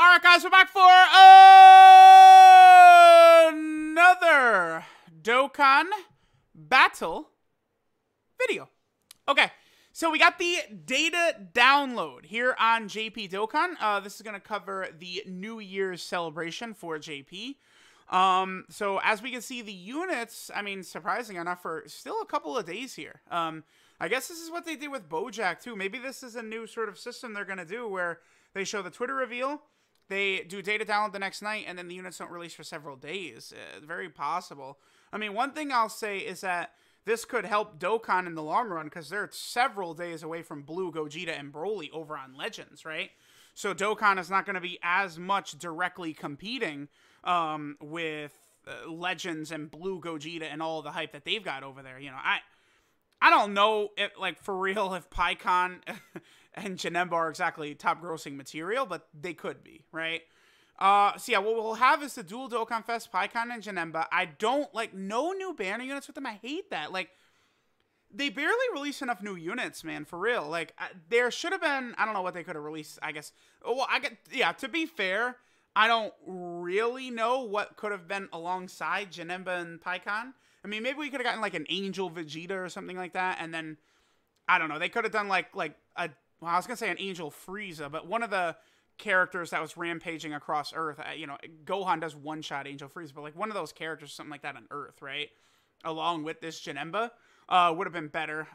Alright guys, we're back for another Dokkan Battle video. Okay, so we got the data download here on JP Dokkan. This is going to cover the New Year's celebration for JP. So as we can see, the units, I mean, surprising enough, for still a couple of days here. I guess this is what they did with Bojack too. Maybe this is a new sort of system they're going to do where they show the Twitter reveal, they do data download the next night, and then the units don't release for several days. Very possible. I mean, one thing I'll say is that this could help Dokkan in the long run because they're several days away from Blue, Gogeta, and Broly over on Legends, right? So Dokkan is not going to be as much directly competing with Legends and Blue, Gogeta, and all the hype that they've got over there. You know, I don't know, if, like, for real, if Pikkon and Janemba are exactly top grossing material, but they could be, right? So yeah, what we'll have is the dual Dokkan Fest, Pikkon and Janemba. I don't, like, no new banner units with them. I hate that. Like, they barely release enough new units, man, for real. Like, there should have been, I don't know what they could have released, I guess. Well, yeah, to be fair, I don't really know what could have been alongside Janemba and Pikkon. I mean, maybe we could have gotten, like, an Angel Vegeta or something like that, and then, I don't know, they could have done, like a, well, I was going to say an Angel Frieza, but one of the characters that was rampaging across Earth, you know, Gohan does one-shot Angel Frieza, but, like, one of those characters, something like that on Earth, right? Along with this Janemba, would have been better.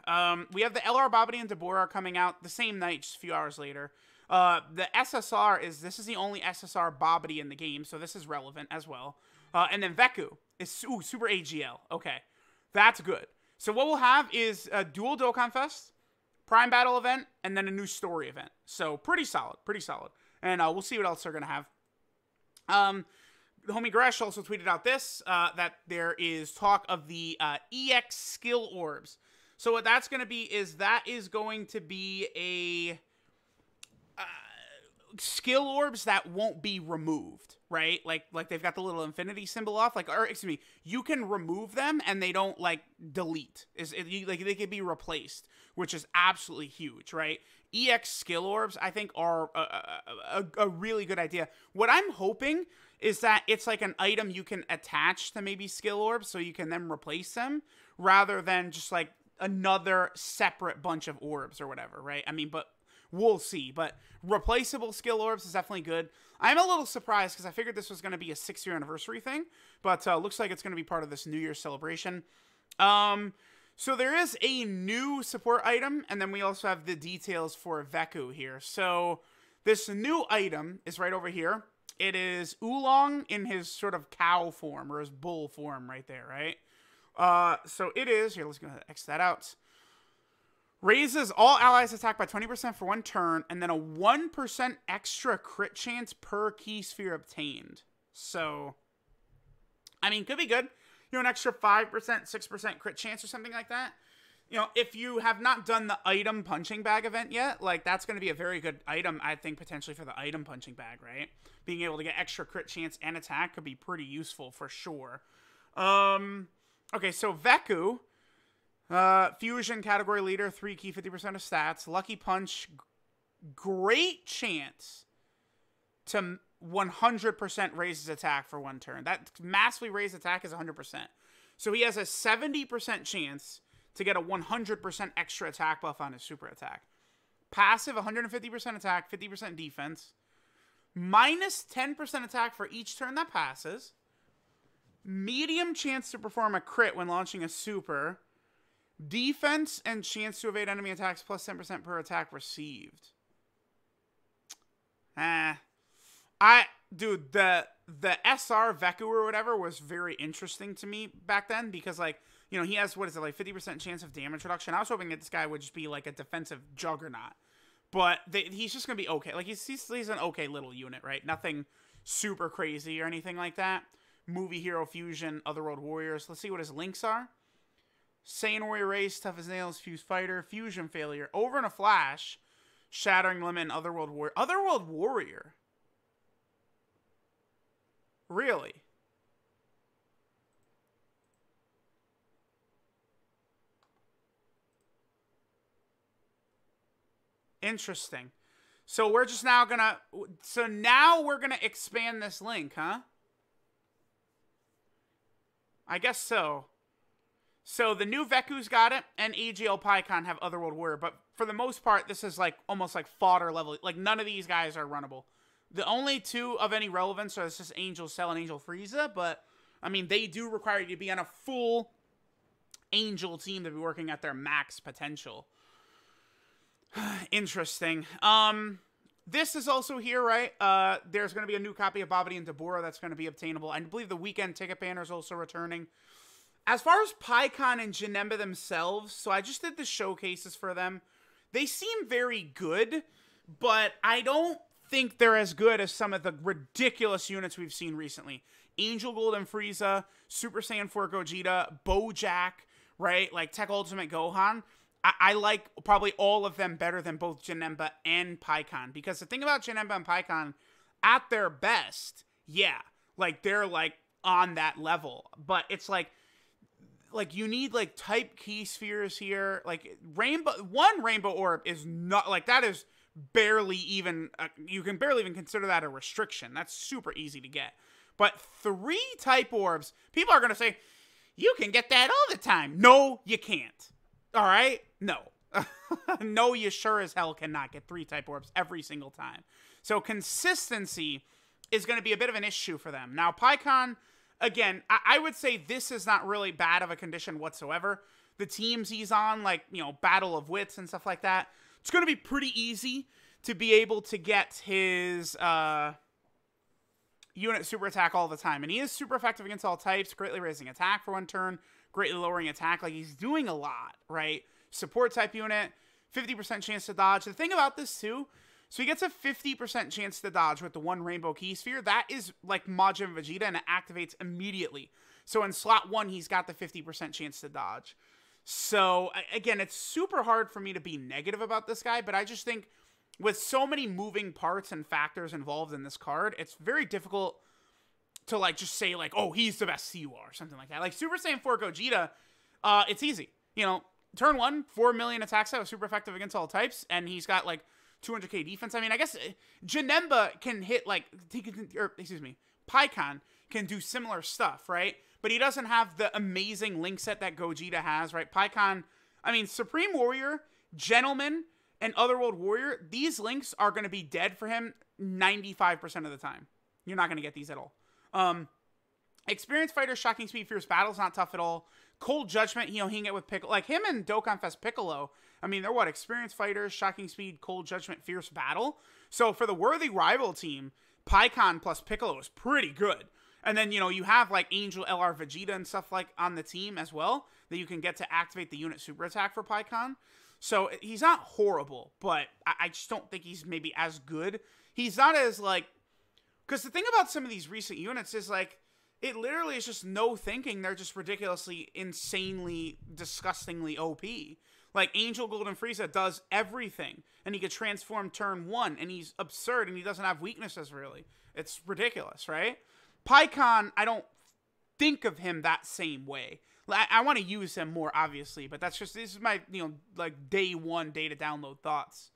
We have the LR Babidi and Deborah coming out the same night, just a few hours later. The SSR this is the only SSR Babidi in the game, so this is relevant as well. And then Veku is Super AGL. Okay, that's good. So what we'll have is a dual Dokkan Fest, Prime Battle event, and then a new story event. So pretty solid, pretty solid. And we'll see what else they're going to have. The homie Gresh also tweeted out this, that there is talk of the EX skill orbs. So what that's going to be is that is going to be a skill orbs that won't be removed, right? Like they've got the little infinity symbol off, like, or excuse me, you can remove them and they don't, like, delete. Like, they could be replaced, which is absolutely huge, right? EX skill orbs, I think, are a really good idea. What I'm hoping is that it's like an item you can attach to maybe skill orbs so you can then replace them, rather than just, like, another separate bunch of orbs or whatever, right? I mean, but we'll see. But replaceable skill orbs is definitely good. I'm a little surprised because I figured this was going to be a 6-year anniversary thing, but looks like it's going to be part of this New Year's celebration. So there is a new support item, and then we also have the details for Veku here. So this new item is right over here. It is Oolong in his sort of cow form, or his bull form right there, right? So it is, here, let's go ahead and X that out. Raises all allies attack by 20% for one turn, and then a 1% extra crit chance per key sphere obtained. So, I mean, could be good. You know, an extra 5%, 6% crit chance or something like that. You know, if you have not done the item punching bag event yet, like, that's going to be a very good item, I think, potentially for the item punching bag, right? Being able to get extra crit chance and attack could be pretty useful for sure. Okay, so Veku, Fusion category leader, 3 key, 50% of stats. Lucky Punch, great chance to 100% raise his attack for one turn. That massively raised attack is 100%. So he has a 70% chance to get a 100% extra attack buff on his super attack. Passive, 150% attack, 50% defense. Minus 10% attack for each turn that passes. Medium chance to perform a crit when launching a super. Defense and chance to evade enemy attacks plus 10% per attack received. Dude, the SR Veku or whatever was very interesting to me back then because, like, you know, he has, what is it, like 50% chance of damage reduction. I was hoping that this guy would just be like a defensive juggernaut. But he's just going to be okay. Like, he's an okay little unit, right? Nothing super crazy or anything like that. Movie Hero Fusion, Otherworld Warriors. Let's see what his links are. Saiyan Warrior Race, Tough as Nails, Fuse Fighter, Fusion Failure, Over in a Flash, Shattering Limit, and Otherworld Warrior. Otherworld Warrior? Really? Interesting. So we're just now gonna, so now we're gonna expand this link, huh? I guess so. So the new Veku's got it, and AGL PyCon have Otherworld Warrior, but for the most part, this is like almost like fodder level. Like none of these guys are runnable. The only two of any relevance are just Angel Cell and Angel Frieza, but I mean, they do require you to be on a full Angel team to be working at their max potential. Interesting. This is also here, right? There's going to be a new copy of Babidi and Dabura that's going to be obtainable. I believe the weekend ticket banner is also returning. As far as PyCon and Janemba themselves, so I just did the showcases for them. They seem very good, but I don't think they're as good as some of the ridiculous units we've seen recently. Angel Gold and Frieza, Super Saiyan 4 Gogeta, Bojack, right? Like Tech Ultimate Gohan. I like probably all of them better than both Janemba and PyCon. Because the thing about Janemba and PyCon, at their best, yeah, like they're like on that level. But it's like you need like type key spheres here. Like one rainbow orb is not like, that is barely even, you can barely even consider that a restriction. That's super easy to get. But 3 type orbs, people are going to say, you can get that all the time. No, you can't. All right? No. No, you sure as hell cannot get 3 type orbs every single time. So consistency is going to be a bit of an issue for them. Now, PyCon, again, I would say this is not really bad of a condition whatsoever. The teams he's on, like, you know, Battle of Wits and stuff like that, it's going to be pretty easy to be able to get his unit super attack all the time. And he is super effective against all types, greatly raising attack for 1 turn, greatly lowering attack. Like, he's doing a lot, right? Support type unit, 50% chance to dodge. The thing about this, too, so he gets a 50% chance to dodge with the 1 Rainbow Key Sphere. That is like Majin Vegeta, and it activates immediately. So in slot 1, he's got the 50% chance to dodge. So, again, it's super hard for me to be negative about this guy, but I just think with so many moving parts and factors involved in this card, it's very difficult to, like, just say, like, oh, he's the best CUR or something like that. Like, Super Saiyan 4 Gogeta, it's easy. You know, turn 1, 4 million attack set, was super effective against all types, and he's got, like, 200k defense. I mean, I guess Janemba can hit, like, PyCon can do similar stuff, right? But he doesn't have the amazing link set that Gogeta has, right? PyCon, I mean, Supreme Warrior, Gentleman, and Otherworld Warrior, these links are going to be dead for him 95% of the time. You're not going to get these at all. Experienced Fighter, Shocking Speed, Fierce Battle's not tough at all. Cold Judgment, you know, he can get with Piccolo. Like, him and Dokkan Fest Piccolo, I mean, they're what? Experienced Fighters, Shocking Speed, Cold Judgment, Fierce Battle. So for the Worthy Rival team, PyCon plus Piccolo is pretty good. And then, you know, you have, like, Angel, LR, Vegeta and stuff, like, on the team as well that you can get to activate the unit super attack for PyCon. So he's not horrible, but I just don't think he's maybe as good. He's not as, like... Because the thing about some of these recent units is, like, it literally is just no thinking. They're just ridiculously, insanely, disgustingly OP. Like, Angel Golden Frieza does everything, and he could transform turn 1, and he's absurd, and he doesn't have weaknesses, really. It's ridiculous, right? PyCon, I don't think of him that same way. I want to use him more, obviously, but that's just, this is my, you know, like, day 1 data download thoughts.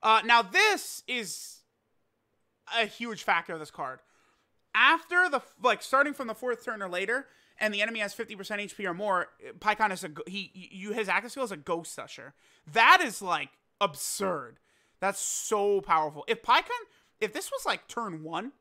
Now, this is a huge factor of this card. After the, like, starting from the 4th turn or later, and the enemy has 50% HP or more, PyCon is his active skill is a Ghost Usher. That is, like, absurd. That's so powerful. If this was, like, turn 1,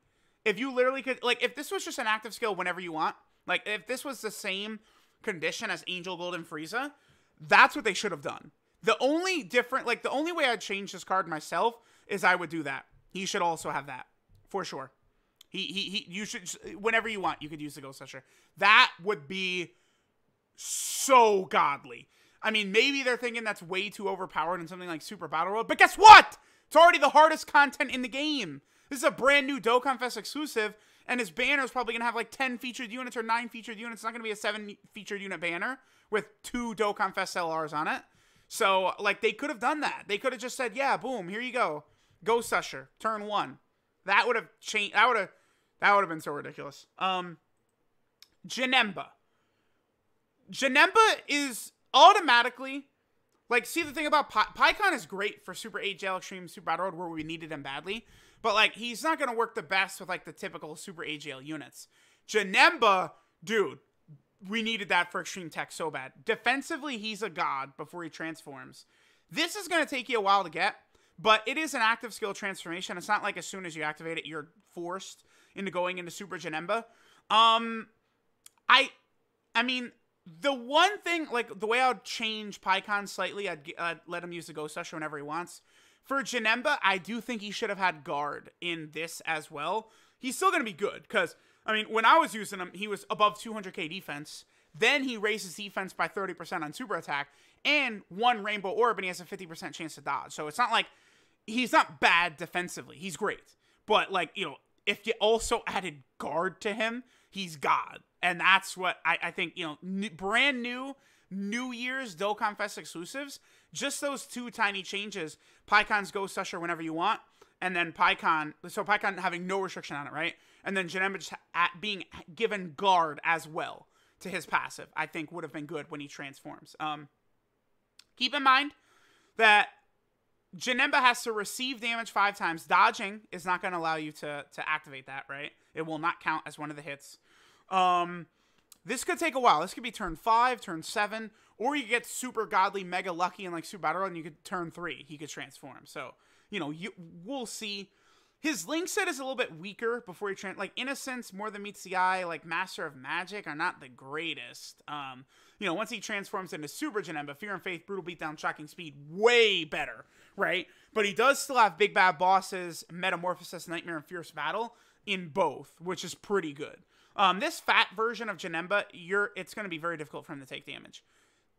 if you literally could, like, if this was just an active skill whenever you want, like, if this was the same condition as Angel Golden Frieza, that's what they should have done. The only different, like, the only way I'd change this card myself is I would do that. He should also have that, for sure. You should, whenever you want, you could use the Ghost Usher. That would be so godly. I mean, maybe they're thinking that's way too overpowered in something like Super Battle Road, but guess what? It's already the hardest content in the game. This is a brand new Dokkan Fest exclusive, and his banner is probably going to have like 10 featured units or 9 featured units. It's not going to be a 7 featured unit banner with 2 Dokkan Fest LRs on it. So, like, they could have done that. They could have just said, yeah, boom, here you go. Ghost Usher, turn 1. That would have changed. That would have been so ridiculous. Janemba. Janemba is automatically Like, see, the thing about Pikkon is great for Super 8 Jail Extreme Super Battle Road where we needed him badly. But, like, he's not going to work the best with, like, the typical Super 8 Jail units. Janemba, dude, we needed that for Extreme Tech so bad. Defensively, he's a god before he transforms. This is going to take you a while to get, but it is an active skill transformation. It's not like as soon as you activate it, you're forced into going into Super Janemba. I mean, the one thing, like, the way I would change Pikkon slightly, I'd let him use the Ghost Usher whenever he wants. For Janemba, I do think he should have had Guard in this as well. He's still going to be good, because, I mean, when I was using him, he was above 200k defense. Then he raises defense by 30% on super attack, and 1 Rainbow Orb, and he has a 50% chance to dodge. So it's not like, he's not bad defensively. He's great. But, like, you know, if you also added Guard to him, he's God. And that's what I think, you know, brand new, New Year's Dokkan Fest exclusives, just those 2 tiny changes. Pikkon's Ghost Usher whenever you want, and then Pikkon, so Pikkon having no restriction on it, right? And then Janemba just being given Guard as well to his passive, I think would have been good when he transforms. Keep in mind that Janemba has to receive damage 5 times. Dodging is not going to allow you to activate that, right? It will not count as one of the hits. This could take a while. This could be turn 5, turn 7, or you get super godly, mega lucky in like Super Battle Road, and you could turn 3. He could transform. So, you know, we'll see. His link set is a little bit weaker before he like Innocence, More Than Meets the Eye, like Master of Magic are not the greatest. You know, once he transforms into Super Janemba, Fear and Faith, Brutal Beatdown, Shocking Speed, way better, right? But he does still have Big Bad Bosses, Metamorphosis, Nightmare, and Fierce Battle in both, which is pretty good. This fat version of Janemba, it's going to be very difficult for him to take damage.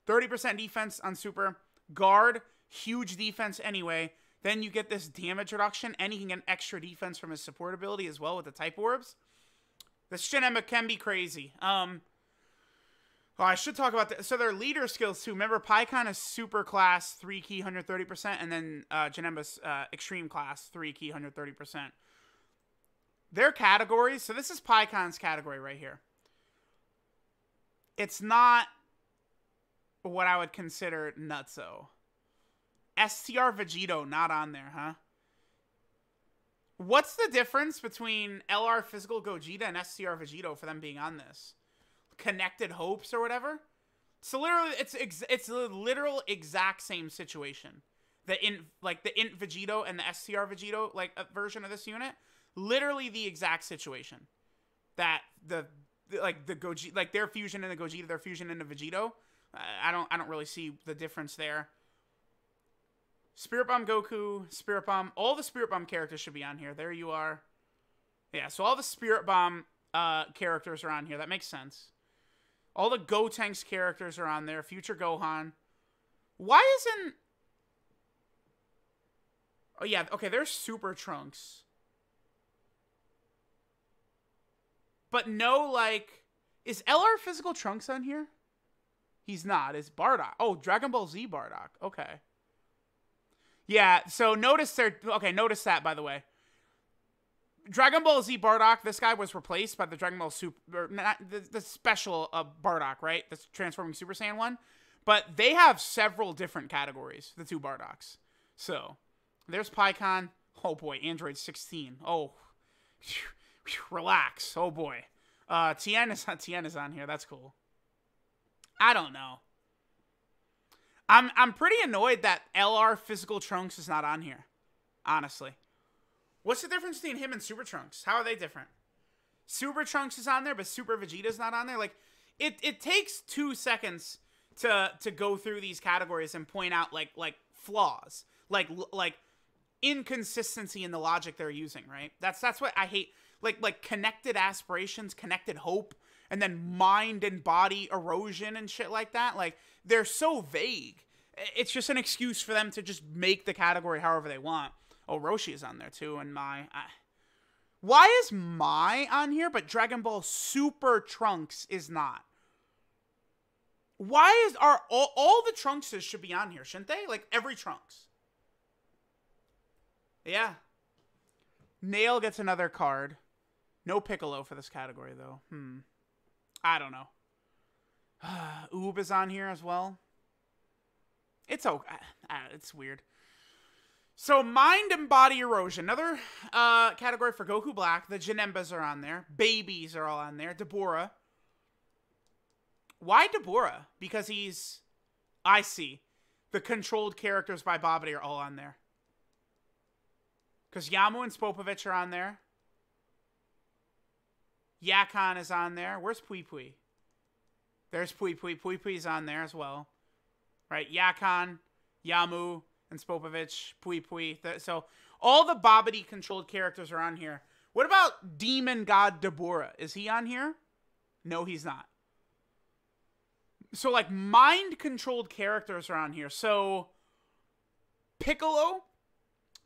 30% defense on Super. Guard, huge defense anyway. Then you get this damage reduction, and he can get extra defense from his support ability as well with the Type Orbs. This Janemba can be crazy. Oh, I should talk about that. So their leader skills too. Remember, Pikkon is super class, 3 key, 130%, and then Janemba's extreme class, 3 key, 130%. Their categories, so this is Pikkon's category right here. It's not what I would consider nutso. STR Vegito, not on there, huh? What's the difference between LR Physical Gogeta and STR Vegito for them being on this? Connected Hopes or whatever? So literally, it's a literal exact same situation. The Int Vegito and the STR Vegito, like, version of this unit. Literally the exact situation. That the Gogeta, like their fusion into Gogeta, their fusion into Vegito. I don't really see the difference there. Spirit Bomb Goku, Spirit Bomb, all the Spirit Bomb characters should be on here. There you are. Yeah, so all the Spirit Bomb characters are on here. That makes sense. All the Gotenks characters are on there. Future Gohan. Why isn't... Oh, yeah, okay, there's Super Trunks. But no, like... Is LR Physical Trunks on here? He's not. It's Bardock. Oh, Dragon Ball Z Bardock. Okay. Yeah, so notice notice that, by the way. Dragon Ball Z Bardock, this guy was replaced by the Dragon Ball Super... Not, the special Bardock, right? The transforming Super Saiyan one. But they have several different categories, the 2 Bardocks. So, there's Pikkon. Oh, boy. Android 16. Oh. Relax. Oh, boy. Tien is on here. That's cool. I don't know. I'm pretty annoyed that LR Physical Trunks is not on here. Honestly. What's the difference between him and Super Trunks? How are they different? Super Trunks is on there, but Super Vegeta's not on there. Like, it takes 2 seconds to go through these categories and point out like flaws, like inconsistency in the logic they're using. Right? That's what I hate. Like connected aspirations, connected hope, and then mind and body erosion and shit like that. Like, they're so vague. It's just an excuse for them to just make the category however they want. Oh, Roshi is on there too, and Mai. Why is Mai on here, but Dragon Ball Super Trunks is not? Why are all the Trunkses should be on here, shouldn't they? Like, every Trunks. Yeah. Nail gets another card. No Piccolo for this category, though. I don't know. Oob is on here as well. It's okay. It's weird. So, mind and body erosion. Another category for Goku Black. The Janembas are on there. Babies are all on there. Dabura. Why Dabura? Because he's... I see. The controlled characters by Babidi are all on there. Because Yamu and Spopovich are on there. Yakon is on there. Where's Pui Pui? There's Pui Pui. Pui Pui's on there as well. Right? Yakon, Yamu, and Spopovich, Pui Pui. So all the Babidi controlled characters are on here. What about Demon God Dabura? Is he on here? No, he's not. So like mind controlled characters are on here. So Piccolo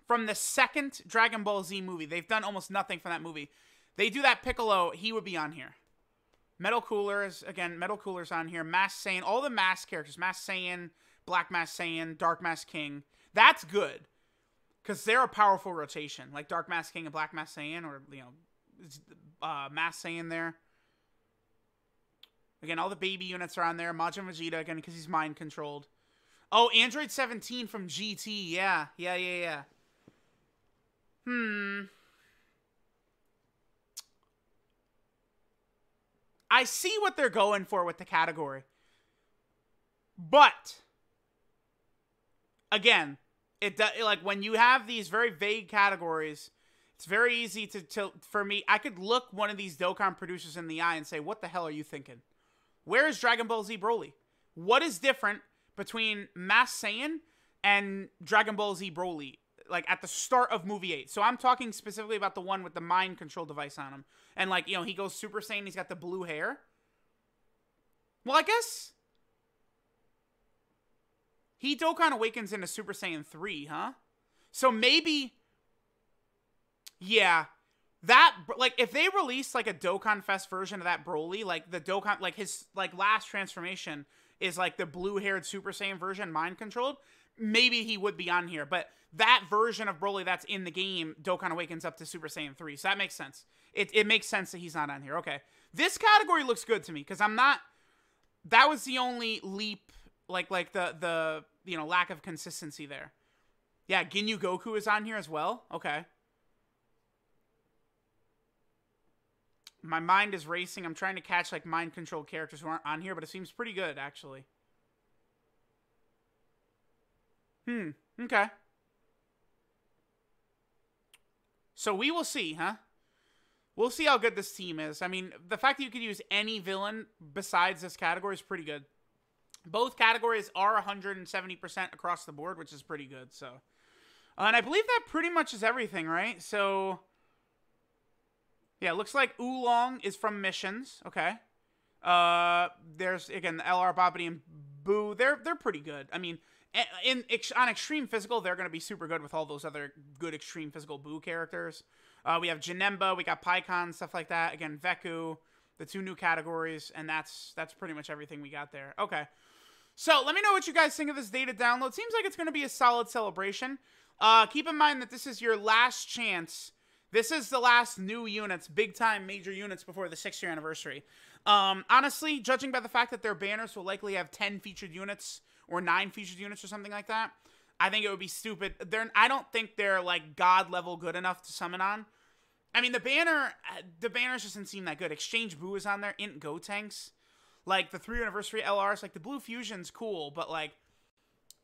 from the second Dragon Ball Z movie. They've done almost nothing from that movie. They do that Piccolo, he would be on here. Metal Coolers, again, Metal Coolers on here. Masked Saiyan, all the masked characters. Masked Saiyan, Black Masked Saiyan, Dark Masked King. That's good. Because they're a powerful rotation. Like Dark Masked King and Black Masked Saiyan, or, you know, Masked Saiyan there. Again, all the baby units are on there. Majin Vegeta, again, because he's mind controlled. Oh, Android 17 from GT. Yeah. I see what they're going for with the category. But again, like when you have these very vague categories, it's very easy to for me, I could look one of these Dokkan producers in the eye and say, "What the hell are you thinking? Where is Dragon Ball Z Broly? What is different between Masked Saiyan and Dragon Ball Z Broly?" Like at the start of movie 8. So I'm talking specifically about the one with the mind control device on him. And like, you know, he goes Super Saiyan, he's got the blue hair. Well, I guess he Dokkan awakens into Super Saiyan 3, huh? So maybe, yeah, that, like, if they release like a Dokkan Fest version of that Broly, like the Dokkan, like his like last transformation is like the blue-haired Super Saiyan version, mind controlled, maybe he would be on here. But that version of Broly that's in the game, Dokkan Awakens up to Super Saiyan 3. So that makes sense. It makes sense that he's not on here. Okay. This category looks good to me because I'm not... That was the only leap, like the you know, lack of consistency there. Yeah, Ginyu Goku is on here as well. Okay. My mind is racing. I'm trying to catch, like, mind-controlled characters who aren't on here, but it seems pretty good, actually. Okay. So we will see, huh? We'll see how good this team is. I mean, the fact that you could use any villain besides this category is pretty good. Both categories are 170% across the board, which is pretty good, so. And I believe that pretty much is everything, right? So, yeah, it looks like Oolong is from Missions. Okay. There's, again, the LR, Babidi, and Boo. They're pretty good. I mean, on Extreme Physical, they're going to be super good with all those other good Extreme Physical Boo characters. We have Janemba, we got Pikkon, stuff like that. Again, Veku, the 2 new categories, and that's pretty much everything we got there. Okay. So, let me know what you guys think of this data download. Seems like it's going to be a solid celebration. Keep in mind that this is your last chance. This is the last new units, big-time major units before the 6th-year anniversary. Honestly, judging by the fact that their banners will likely have 10 featured units or 9 featured units or something like that, I think it would be stupid. I don't think they're, like, God-level good enough to summon on. I mean, the banners just didn't seem that good. Exchange Boo is on there. Int Gotenks. Like, the 3rd anniversary LRs. Like, the Blue Fusion's cool, but, like,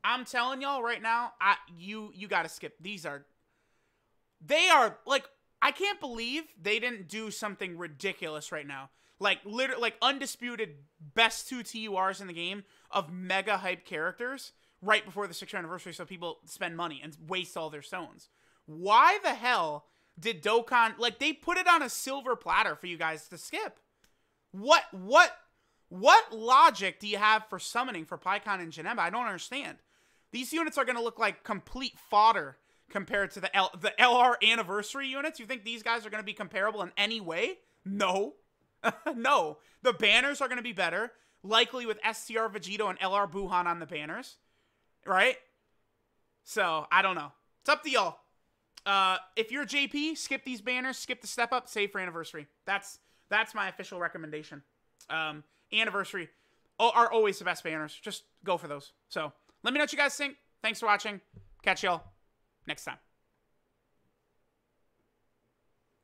I'm telling y'all right now, you gotta skip. They are, like, I can't believe they didn't do something ridiculous right now. Like, literally, like, undisputed best 2 TURs in the game of mega hype characters right before the 6th anniversary so people spend money and waste all their stones. Why the hell did Dokkan, like, they put it on a silver platter for you guys to skip? What logic do you have for summoning for Pikkon and Janemba? I don't understand. These units are going to look like complete fodder compared to the LR anniversary units. You think these guys are going to be comparable in any way? No. No. The banners are going to be better. Likely with STR Vegito and LR Buhan on the banners. Right? So, I don't know. It's up to y'all. If you're JP, skip these banners, skip the step up, save for anniversary. That's my official recommendation. Anniversary are always the best banners. Just go for those. So, Let me know what you guys think. Thanks for watching. Catch y'all next time.